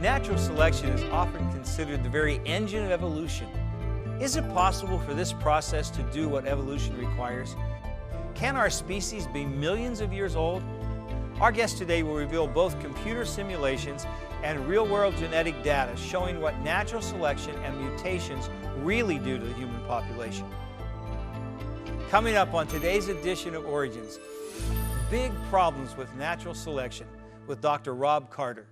Natural selection is often considered the very engine of evolution. Is it possible for this process to do what evolution requires? Can our species be millions of years old? Our guest today will reveal both computer simulations and real-world genetic data showing what natural selection and mutations really do to the human population. Coming up on today's edition of Origins, big problems with natural selection with Dr. Rob Carter.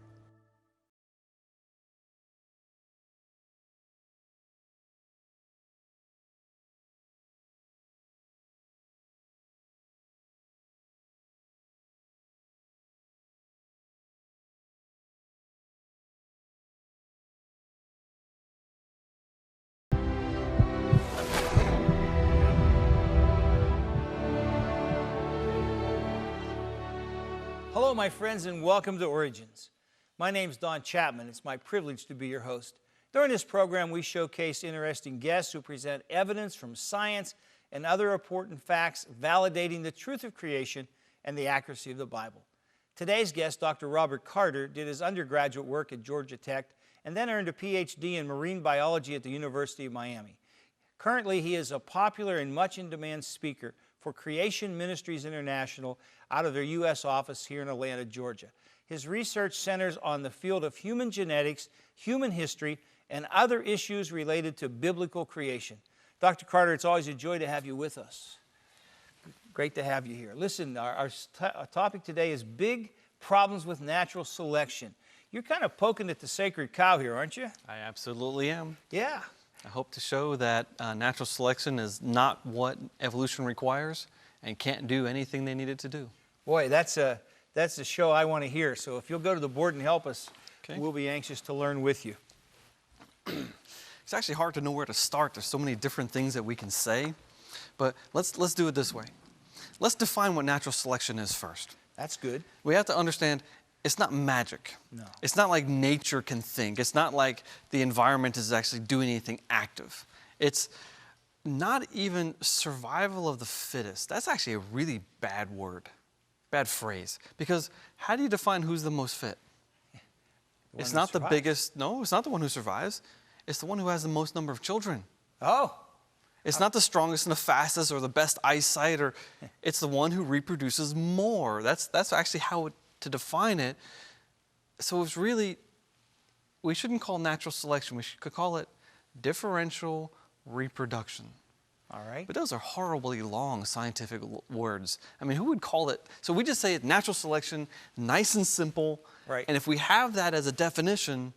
Hello, my friends, and welcome to Origins. My name's Don Chapman. It's my privilege to be your host. During this program, we showcase interesting guests who present evidence from science and other important facts validating the truth of creation and the accuracy of the Bible. Today's guest, Dr. Robert Carter, did his undergraduate work at Georgia Tech and then earned a PhD in marine biology at the University of Miami. Currently, he is a popular and much in-demand speaker for Creation Ministries International out of their U.S. office here in Atlanta, Georgia. His research centers on the field of human genetics, human history, and other issues related to biblical creation. Dr. Carter, it's always a joy to have you with us. Great to have you here. Listen, our topic today is big problems with natural selection. You're kind of poking at the sacred cow here, aren't you? I absolutely am. Yeah. I hope to show that natural selection is not what evolution requires and can't do anything they need it to do. Boy, that's a show I want to hear. So if you'll go to the board and help us, Okay. We'll be anxious to learn with you. It's actually hard to know where to start. There's so many different things that we can say, but let's do it this way. Let's define what natural selection is first. That's good. We have to understand it's not magic. No. It's not like nature can think. It's not like the environment is actually doing anything active. It's not even survival of the fittest. That's actually a really bad word, bad phrase. Because how do you define who's the most fit? It's not the biggest, no, it's not the one who survives. It's the one who has the most number of children. Oh. It's not the strongest and the fastest or the best eyesight, or it's the one who reproduces more. That's actually how to define it. So it's really, we shouldn't call natural selection. We could call it differential reproduction. All right. But those are horribly long scientific words. I mean, who would call it? So we just say it natural selection, nice and simple. Right. And if we have that as a definition,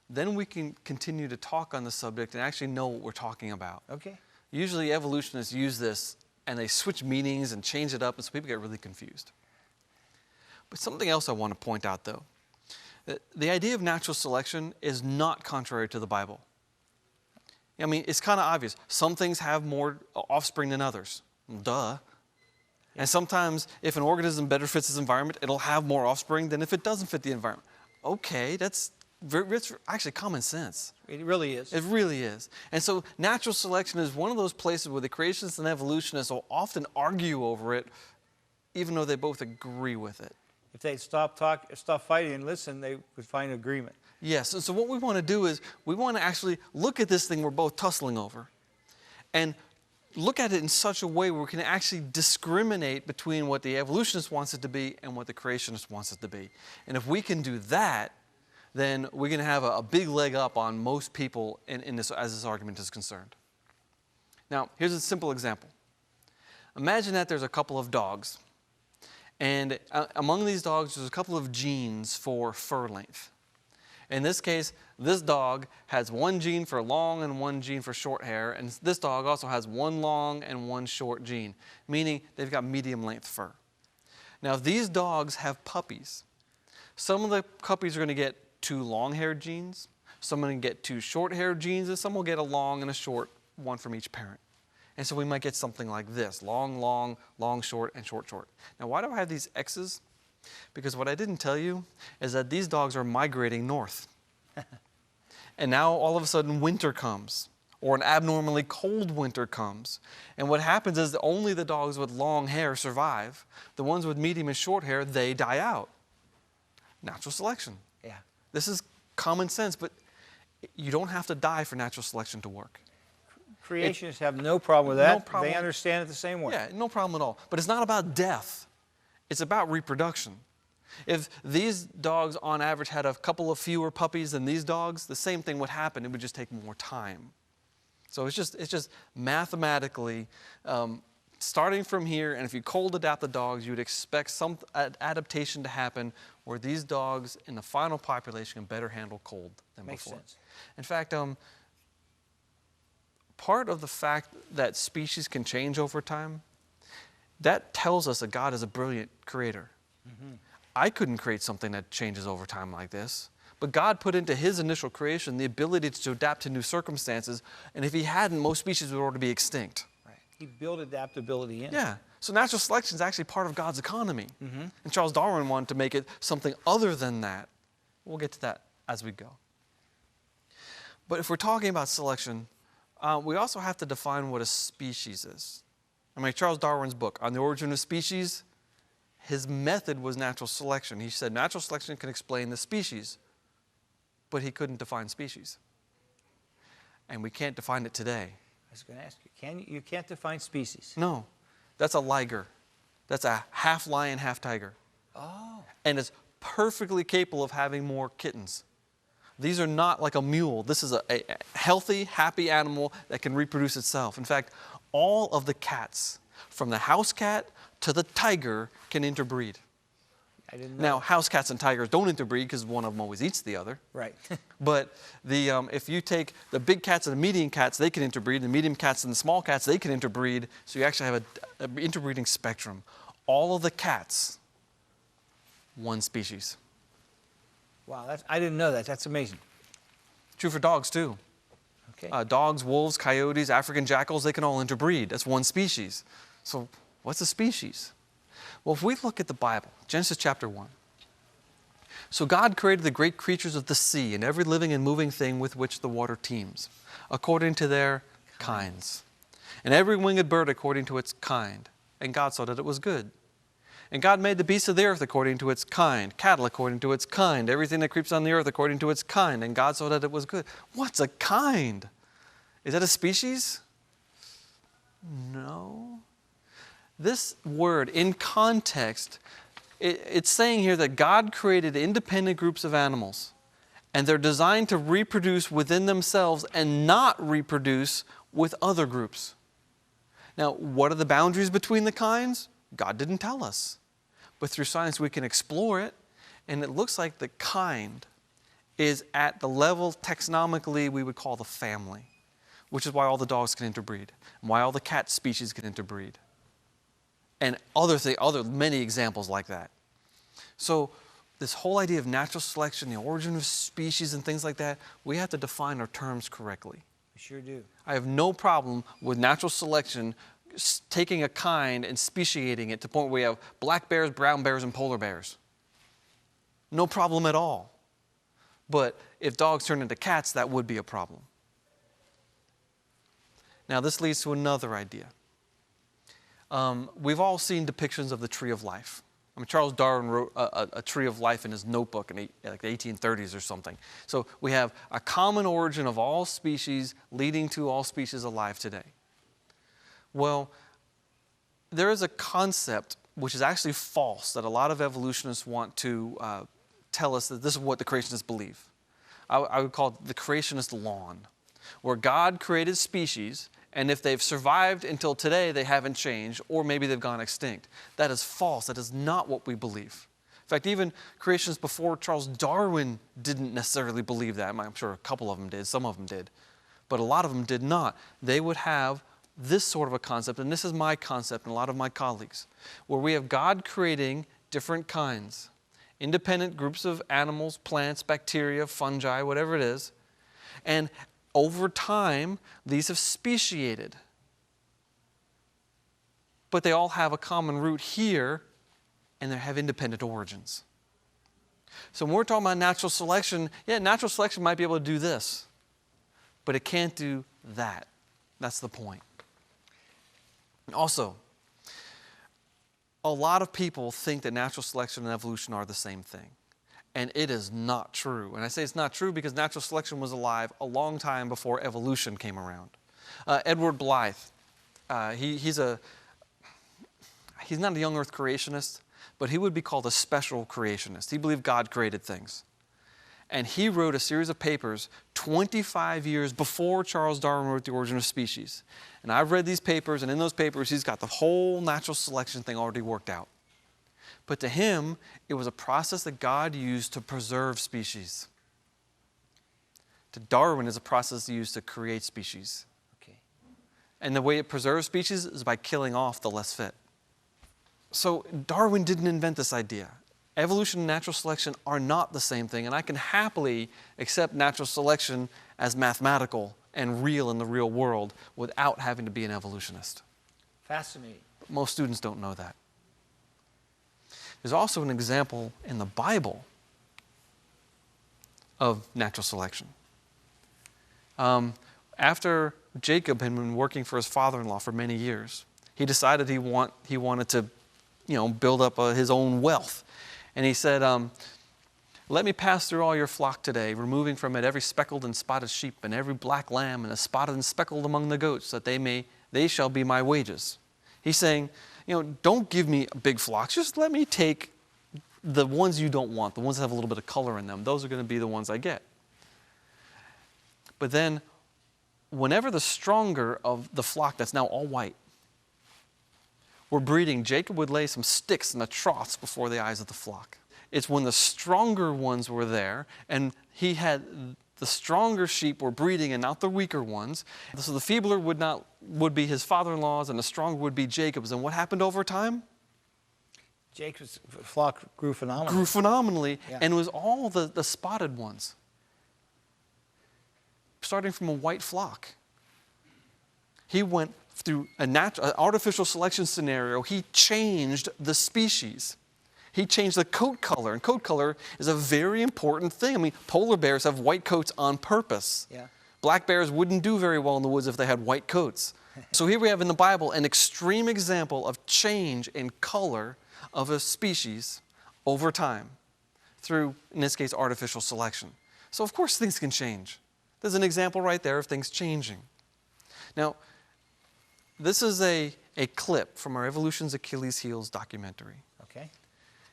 then we can continue to talk on the subject and actually know what we're talking about. Okay. Usually evolutionists use this and they switch meanings and change it up, and so people get really confused. But something else I want to point out, though. The idea of natural selection is not contrary to the Bible. I mean, it's kind of obvious. Some things have more offspring than others. Duh. And sometimes if an organism better fits its environment, it'll have more offspring than if it doesn't fit the environment. Okay, that's actually common sense. It really is. It really is. And so natural selection is one of those places where the creationists and evolutionists will often argue over it, even though they both agree with it. If they'd stop fighting and listen, they would find agreement. Yes, and so what we want to do is we want to actually look at this thing we're both tussling over and look at it in such a way where we can actually discriminate between what the evolutionist wants it to be and what the creationist wants it to be. And if we can do that, then we're going to have a big leg up on most people in this, as this argument is concerned. Now, here's a simple example. Imagine that there's a couple of dogs, and among these dogs there's a couple of genes for fur length. In this case, this dog has one gene for long and one gene for short hair, and this dog also has one long and one short gene, meaning they've got medium length fur. Now, if these dogs have puppies, some of the puppies are going to get 2 long-haired genes, some are going to get 2 short-haired genes, and some will get a long and a short, one from each parent. And so we might get something like this: long, long, long, short, and short, short. Now, why do I have these X's? Because what I didn't tell you is that these dogs are migrating north. And now all of a sudden winter comes, or an abnormally cold winter comes. And what happens is that only the dogs with long hair survive. The ones with medium and short hair, they die out. Natural selection. Yeah. This is common sense, but you don't have to die for natural selection to work. Creationists have no problem with No that. problem. They understand it the same way. Yeah, no problem at all. But it's not about death. It's about reproduction. If these dogs on average had a couple of fewer puppies than these dogs, the same thing would happen. It would just take more time. So it's just mathematically starting from here, and if you cold adapt the dogs, you would expect some adaptation to happen where these dogs in the final population can better handle cold than Makes before. sense. In fact, part of the fact that species can change over time, that tells us that God is a brilliant creator. Mm-hmm. I couldn't create something that changes over time like this. But God put into his initial creation the ability to adapt to new circumstances, and if he hadn't, most species would already be extinct. Right. He built adaptability in. Yeah. So natural selection is actually part of God's economy. Mm-hmm. And Charles Darwin wanted to make it something other than that. We'll get to that as we go. But if we're talking about selection, we also have to define what a species is. I mean, Charles Darwin's book, On the Origin of Species, his method was natural selection. He said natural selection can explain the species, but he couldn't define species. And we can't define it today. I was going to ask you, you can't define species? No, that's a liger. That's a half lion, half tiger. Oh. And it's perfectly capable of having more kittens. These are not like a mule. This is a healthy, happy animal that can reproduce itself. In fact, all of the cats, from the house cat to the tiger, can interbreed. I didn't know. Now, house cats and tigers don't interbreed because one of them always eats the other. Right. But if you take the big cats and the medium cats, they can interbreed. The medium cats and the small cats, they can interbreed. So you actually have an interbreeding spectrum. All of the cats, one species. Wow, I didn't know that. That's amazing. True for dogs, too. Okay. Dogs, wolves, coyotes, African jackals, they can all interbreed. That's one species. So what's a species? Well, if we look at the Bible, Genesis chapter 1. So God created the great creatures of the sea and every living and moving thing with which the water teems, according to their kinds. And every winged bird according to its kind. And God saw that it was good. And God made the beasts of the earth according to its kind, cattle according to its kind, everything that creeps on the earth according to its kind. And God saw that it was good. What's a kind? Is that a species? No. This word, in context, it's saying here that God created independent groups of animals, and they're designed to reproduce within themselves and not reproduce with other groups. Now, what are the boundaries between the kinds? God didn't tell us. But through science, we can explore it, and it looks like the kind is at the level taxonomically we would call the family, which is why all the dogs can interbreed, and why all the cat species can interbreed, and other many examples like that. So this whole idea of natural selection, the origin of species and things like that, we have to define our terms correctly. We sure do. I have no problem with natural selection taking a kind and speciating it to the point where we have black bears, brown bears, and polar bears. No problem at all. But if dogs turn into cats, that would be a problem. Now, this leads to another idea. We've all seen depictions of the tree of life. I mean, Charles Darwin wrote a tree of life in his notebook in like the 1830s or something. So we have a common origin of all species leading to all species alive today. Well, there is a concept which is actually false that a lot of evolutionists want to tell us that this is what the creationists believe. I would call it the creationist lawn, where God created species, and if they've survived until today, they haven't changed, or maybe they've gone extinct. That is false. That is not what we believe. In fact, even creationists before Charles Darwin didn't necessarily believe that. I'm sure a couple of them did, some of them did, but a lot of them did not. They would have this sort of a concept, and this is my concept and a lot of my colleagues, where we have God creating different kinds, independent groups of animals, plants, bacteria, fungi, whatever it is, and over time, these have speciated. But they all have a common root here, and they have independent origins. So when we're talking about natural selection, yeah, natural selection might be able to do this, but it can't do that. That's the point. Also, a lot of people think that natural selection and evolution are the same thing. And it is not true. And I say it's not true because natural selection was alive a long time before evolution came around. Edward Blythe, he's not a young earth creationist, but he would be called a special creationist. He believed God created things. And he wrote a series of papers 25 years before Charles Darwin wrote The Origin of Species. And I've read these papers, and in those papers, he's got the whole natural selection thing already worked out. But to him, it was a process that God used to preserve species. To Darwin, it's a process used to create species. Okay. And the way it preserves species is by killing off the less fit. So Darwin didn't invent this idea. Evolution and natural selection are not the same thing, and I can happily accept natural selection as mathematical and real in the real world without having to be an evolutionist. Fascinating. But most students don't know that. There's also an example in the Bible of natural selection. After Jacob had been working for his father-in-law for many years, he decided he wanted to, build up his own wealth. And he said, let me pass through all your flock today, removing from it every speckled and spotted sheep and every black lamb and a spotted and speckled among the goats, that they shall be my wages. He's saying, don't give me big flocks. Just let me take the ones you don't want, the ones that have a little bit of color in them. Those are going to be the ones I get. But then, whenever the stronger of the flock that's now all white were breeding, Jacob would lay some sticks in the troughs before the eyes of the flock. It's when the stronger ones were there, and he had the stronger sheep were breeding and not the weaker ones. So the feebler would be his father-in-law's, and the stronger would be Jacob's. And what happened over time? Jacob's flock grew phenomenally. Grew phenomenally, Yeah. and it was all the spotted ones, starting from a white flock. He went through an artificial selection scenario. He changed the species. He changed the coat color, and coat color is a very important thing. I mean, polar bears have white coats on purpose. Yeah. Black bears wouldn't do very well in the woods if they had white coats. So here we have in the Bible an extreme example of change in color of a species over time through, in this case, artificial selection. So of course things can change. There's an example right there of things changing. Now, this is a clip from our Evolution's Achilles Heels documentary. Okay.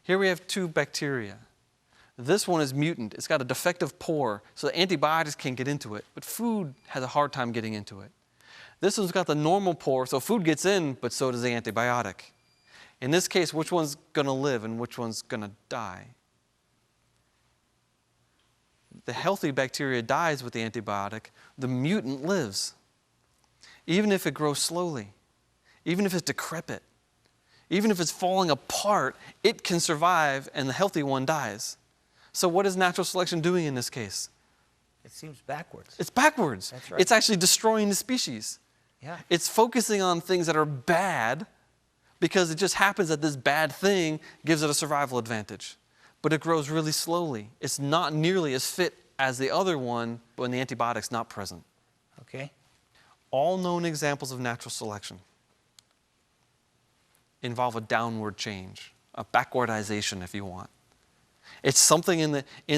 Here we have two bacteria. This one is mutant. It's got a defective pore, so the antibiotics can't get into it, but food has a hard time getting into it. This one's got the normal pore, so food gets in, but so does the antibiotic. In this case, which one's going to live and which one's going to die? The healthy bacteria dies with the antibiotic. The mutant lives. Even if it grows slowly, even if it's decrepit, even if it's falling apart, it can survive and the healthy one dies. So what is natural selection doing in this case? It seems backwards. It's backwards. That's right. It's actually destroying the species. Yeah. It's focusing on things that are bad because it just happens that this bad thing gives it a survival advantage. But it grows really slowly. It's not nearly as fit as the other one when the antibiotic's not present. Okay. All known examples of natural selection involve a downward change, a backwardization if you want. It's something in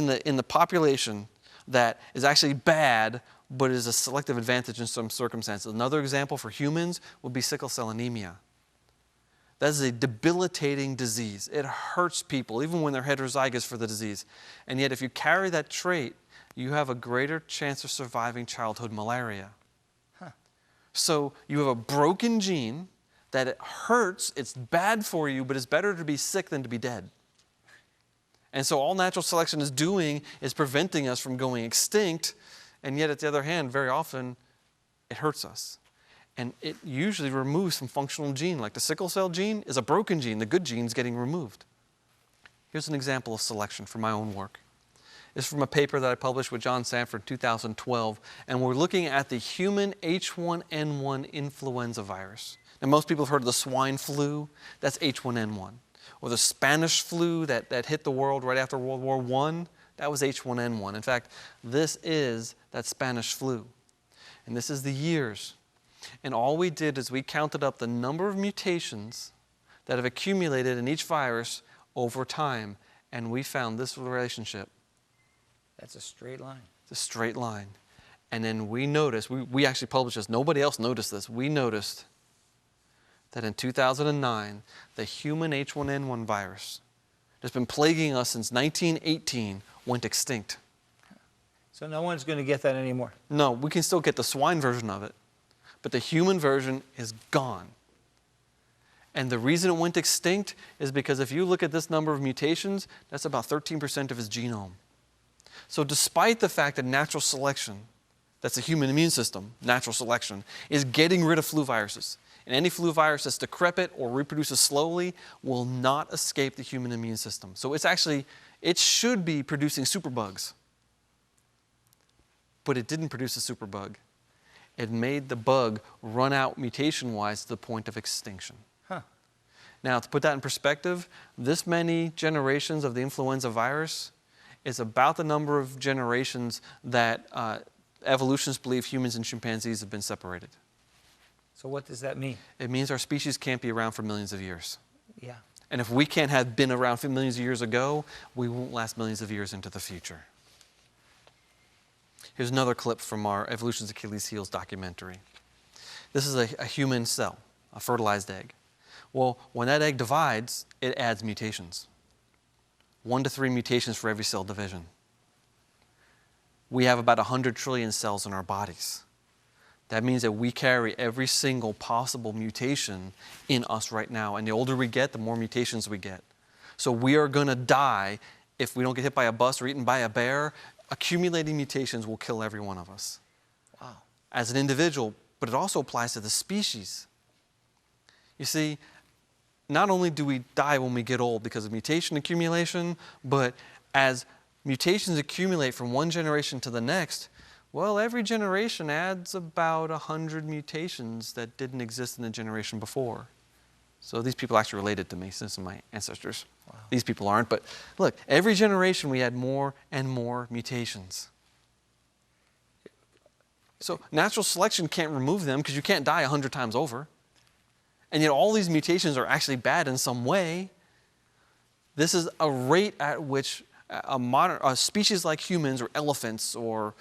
the population that is actually bad, but is a selective advantage in some circumstances. Another example for humans would be sickle cell anemia. That is a debilitating disease. It hurts people, even when they're heterozygous for the disease. And yet, if you carry that trait, you have a greater chance of surviving childhood malaria. Huh. So you have a broken gene that it hurts, it's bad for you, but it's better to be sick than to be dead. And so all natural selection is doing is preventing us from going extinct, and yet, at the other hand, very often, it hurts us. And it usually removes some functional gene. Like the sickle cell gene is a broken gene. The good gene's getting removed. Here's an example of selection from my own work. It's from a paper that I published with John Sanford in 2012, and we're looking at the human H1N1 influenza virus. Now, most people have heard of the swine flu. That's H1N1. Or the Spanish flu that hit the world right after World War I. That was H1N1. In fact, this is that Spanish flu. And this is the years. And all we did is we counted up the number of mutations that have accumulated in each virus over time. and we found this relationship. That's a straight line. It's a straight line. And then we noticed, we actually published this, nobody else noticed this. We noticed that in 2009, the human H1N1 virus that's been plaguing us since 1918 went extinct. So no one's going to get that anymore. No, we can still get the swine version of it, but the human version is gone. And the reason it went extinct is because if you look at this number of mutations, that's about 13% of its genome. So despite the fact that natural selection, that's the human immune system, natural selection, is getting rid of flu viruses, and any flu virus that's decrepit or reproduces slowly will not escape the human immune system. So it should be producing superbugs. But it didn't produce a superbug. It made the bug run out mutation-wise to the point of extinction. Huh. Now, to put that in perspective, this many generations of the influenza virus is about the number of generations that evolutionists believe humans and chimpanzees have been separated. So what does that mean? It means our species can't be around for millions of years. Yeah. And if we can't have been around for millions of years ago, we won't last millions of years into the future. Here's another clip from our Evolution's Achilles Heels documentary. This is a human cell, a fertilized egg. Well, when that egg divides, it adds mutations. 1 to 3 mutations for every cell division. We have about 100 trillion cells in our bodies. That means that we carry every single possible mutation in us right now. And the older we get, the more mutations we get. So we are going to die if we don't get hit by a bus or eaten by a bear. Accumulating mutations will kill every one of us. Wow. As an individual, but it also applies to the species. You see, not only do we die when we get old because of mutation accumulation, but as mutations accumulate from one generation to the next, well, every generation adds about 100 mutations that didn't exist in the generation before. So these people are actually related to me, since my ancestors. Wow. These people aren't, but look, every generation we add more and more mutations. So natural selection can't remove them because you can't die 100 times over. And yet all these mutations are actually bad in some way. This is a rate at which a species like humans or elephants or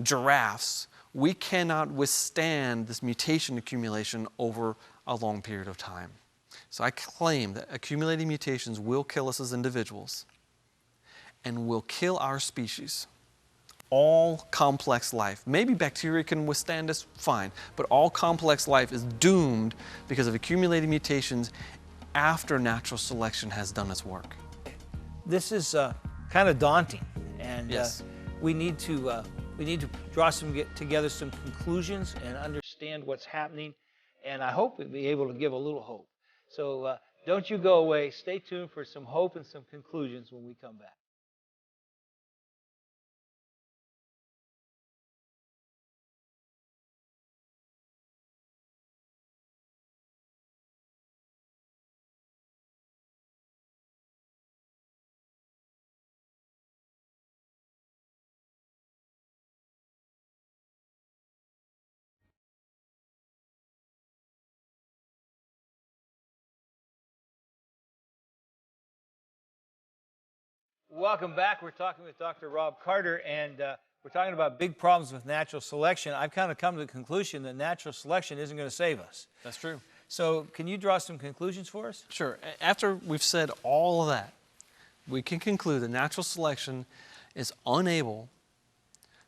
giraffes, we cannot withstand this mutation accumulation over a long period of time. So I claim that accumulating mutations will kill us as individuals and will kill our species. All complex life. Maybe bacteria can withstand this, fine, but all complex life is doomed because of accumulating mutations after natural selection has done its work. This is kind of daunting, and yes. we need to draw together some conclusions and understand what's happening, and I hope we'll be able to give a little hope. So don't you go away. Stay tuned for some hope and some conclusions when we come back. Welcome back. We're talking with Dr. Rob Carter, and we're talking about big problems with natural selection. I've kind of come to the conclusion that natural selection isn't going to save us. That's true. So can you draw some conclusions for us? Sure. After we've said all of that, we can conclude that natural selection is unable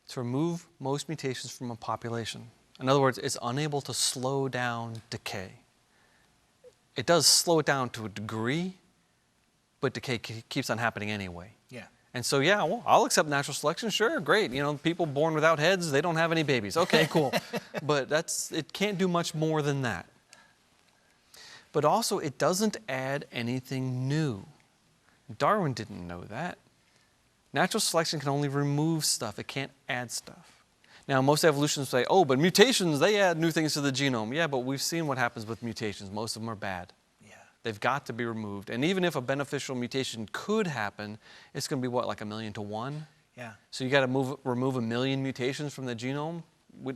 to remove most mutations from a population. In other words, it's unable to slow down decay. It does slow it down to a degree, but decay keeps on happening anyway. Yeah. And so, yeah, well, I'll accept natural selection. Sure, great. People born without heads, they don't have any babies. Okay, cool. But it can't do much more than that. But also, it doesn't add anything new. Darwin didn't know that. Natural selection can only remove stuff. It can't add stuff. Now, most evolutionists say, oh, but mutations, they add new things to the genome. Yeah, but we've seen what happens with mutations. Most of them are bad. They've got to be removed. And even if a beneficial mutation could happen, it's going to be, what, like 1,000,000 to 1? Yeah. So you got to remove 1,000,000 mutations from the genome?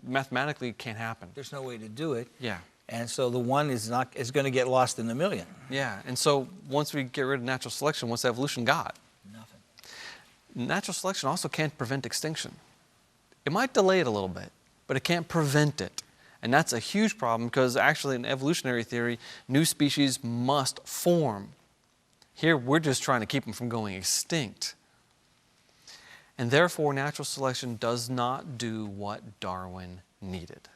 Mathematically, it can't happen. There's no way to do it. Yeah. And so the 1 is going to get lost in the 1,000,000. Yeah. And so once we get rid of natural selection, what's evolution got? Nothing. Natural selection also can't prevent extinction. It might delay it a little bit, but it can't prevent it. And that's a huge problem because actually in evolutionary theory, new species must form. Here, we're just trying to keep them from going extinct. And therefore, natural selection does not do what Darwin needed.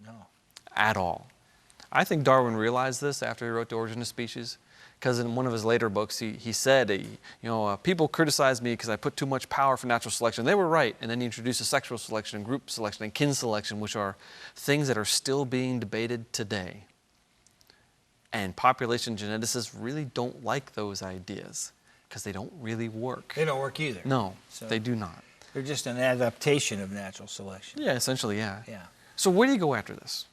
No. At all. I think Darwin realized this after he wrote The Origin of Species, because in one of his later books, he said, people criticize me because I put too much power for natural selection. They were right. And then he introduced sexual selection and group selection and kin selection, which are things that are still being debated today. And population geneticists really don't like those ideas because they don't really work. They don't work either. No, So they do not. they're just an adaptation of natural selection. Yeah, essentially, yeah. Yeah. So where do you go after this?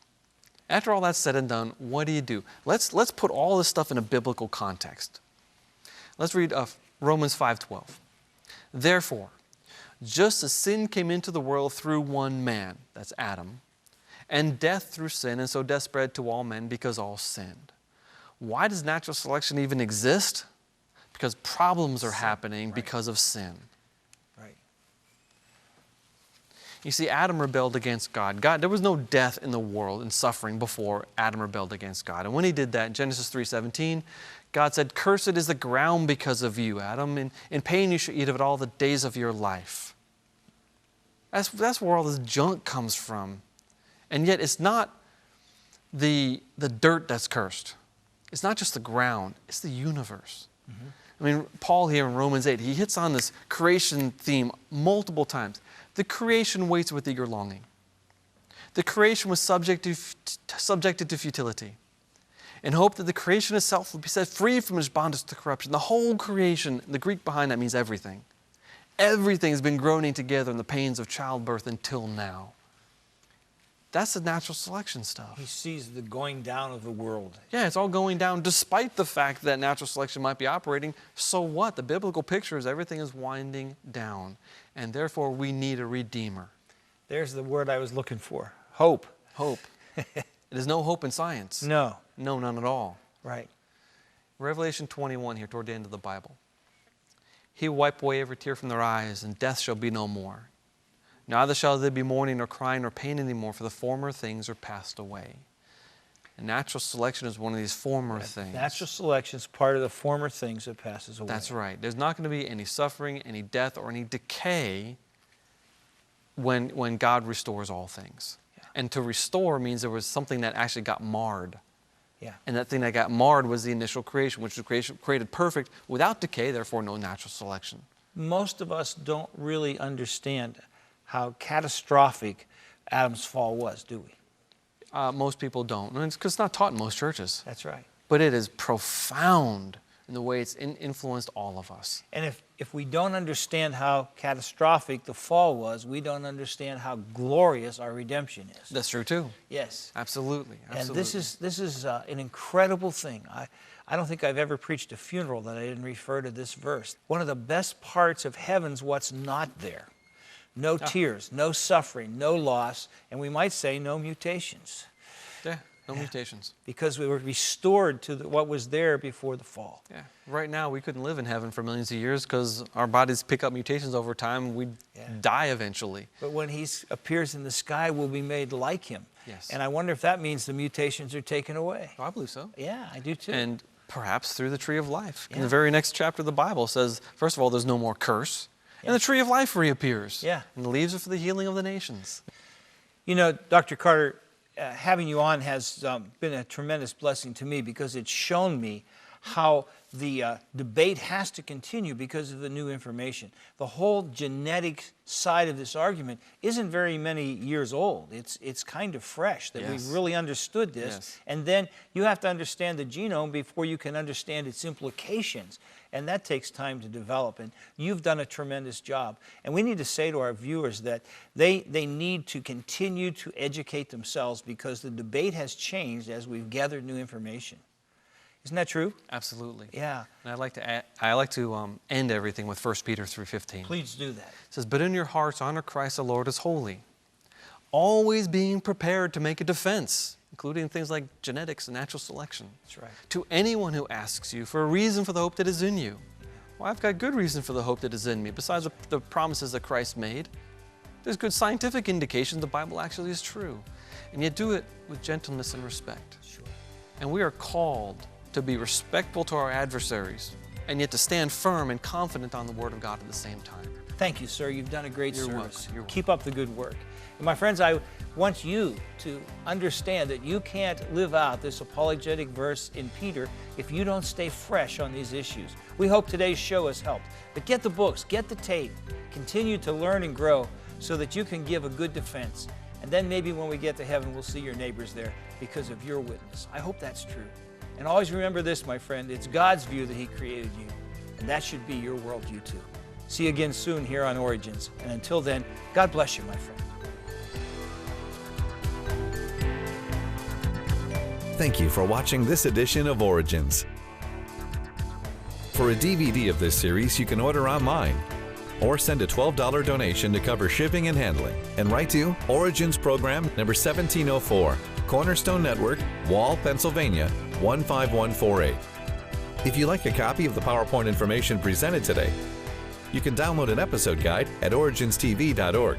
After all that's said and done, what do you do? Let's put all this stuff in a biblical context. Let's read Romans 5:12. Therefore, just as sin came into the world through one man, that's Adam, and death through sin, and so death spread to all men because all sinned. Why does natural selection even exist? Because problems are happening because of sin. Right. You see, Adam rebelled against God. There was no death in the world and suffering before Adam rebelled against God. And when he did that, in Genesis 3:17, God said, "Cursed is the ground because of you, Adam. In pain you shall eat of it all the days of your life." That's where all this junk comes from. And yet it's not the dirt that's cursed. It's not just the ground. It's the universe. Mm-hmm. I mean, Paul here in Romans 8, he hits on this creation theme multiple times. The creation waits with eager longing. The creation was subjected to futility, in hope that the creation itself would be set free from its bondage to corruption. The whole creation, the Greek behind that means everything. Everything has been groaning together in the pains of childbirth until now. That's the natural selection stuff. He sees the going down of the world. Yeah, it's all going down despite the fact that natural selection might be operating. So what? The biblical picture is everything is winding down. And therefore, we need a redeemer. There's the word I was looking for. Hope. Hope. There's no hope in science. No. No, none at all. Right. Revelation 21 here, toward the end of the Bible. He will wipe away every tear from their eyes, and death shall be no more. Neither shall there be mourning, nor crying, nor pain anymore, for the former things are passed away. And natural selection is one of these former things. Natural selection is part of the former things that passes away. That's right. There's not going to be any suffering, any death, or any decay when God restores all things. Yeah. And to restore means there was something that actually got marred. Yeah. And that thing that got marred was the initial creation, which was created perfect without decay, therefore no natural selection. Most of us don't really understand how catastrophic Adam's fall was, do we? Most people don't. And it's because it's not taught in most churches. That's right. But it is profound in the way it's influenced all of us. And if we don't understand how catastrophic the fall was, we don't understand how glorious our redemption is. That's true too. Yes. Absolutely. And this is an incredible thing. I don't think I've ever preached a funeral that I didn't refer to this verse. One of the best parts of heaven's what's not there. No tears, no suffering, no loss, and we might say no mutations. Yeah, no mutations. Because we were restored to what was there before the fall. Yeah. Right now, we couldn't live in heaven for millions of years because our bodies pick up mutations over time and we'd die eventually. But when he appears in the sky, we'll be made like him. Yes. And I wonder if that means the mutations are taken away. Oh, I believe so. Yeah, I do too. And perhaps through the tree of life. Yeah. In the very next chapter of the Bible says, first of all, there's no more curse. And the tree of life reappears. Yeah. And the leaves are for the healing of the nations. You know, Dr. Carter, having you on has been a tremendous blessing to me because it's shown me how the debate has to continue because of the new information. The whole genetic side of this argument isn't very many years old. It's kind of fresh that we've really understood this. Yes. And then you have to understand the genome before you can understand its implications. And that takes time to develop. And you've done a tremendous job. And we need to say to our viewers that they need to continue to educate themselves because the debate has changed as we've gathered new information. Isn't that true? Absolutely. Yeah. And I like to end everything with 1 Peter 3:15. Please do that. It says, "But in your hearts honor Christ the Lord as holy, always being prepared to make a defense," including things like genetics and natural selection. That's right. "To anyone who asks you for a reason for the hope that is in you, Well, I've got good reason for the hope that is in me, besides the promises that Christ made. There's good scientific indication the Bible actually is true. And yet do it with gentleness and respect. Sure. And we are called to be respectful to our adversaries, and yet to stand firm and confident on the Word of God at the same time. Thank you, sir. You've done a great You're service. welcome. You're Keep up the good work. And my friends, I want you to understand that you can't live out this apologetic verse in Peter if you don't stay fresh on these issues. We hope today's show has helped. But get the books, get the tape, continue to learn and grow so that you can give a good defense. And then maybe when we get to heaven, we'll see your neighbors there because of your witness. I hope that's true. And always remember this, my friend, it's God's view that He created you. And that should be your worldview too. See you again soon here on Origins. And until then, God bless you, my friend. Thank you for watching this edition of Origins. For a DVD of this series, you can order online or send a $12 donation to cover shipping and handling. And write to Origins Program number 1704, Cornerstone Network, Wall, Pennsylvania, 15148. If you'd like a copy of the PowerPoint information presented today, you can download an episode guide at originstv.org.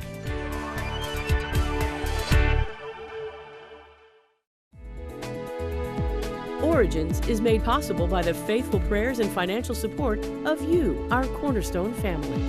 Origins is made possible by the faithful prayers and financial support of you, our Cornerstone family.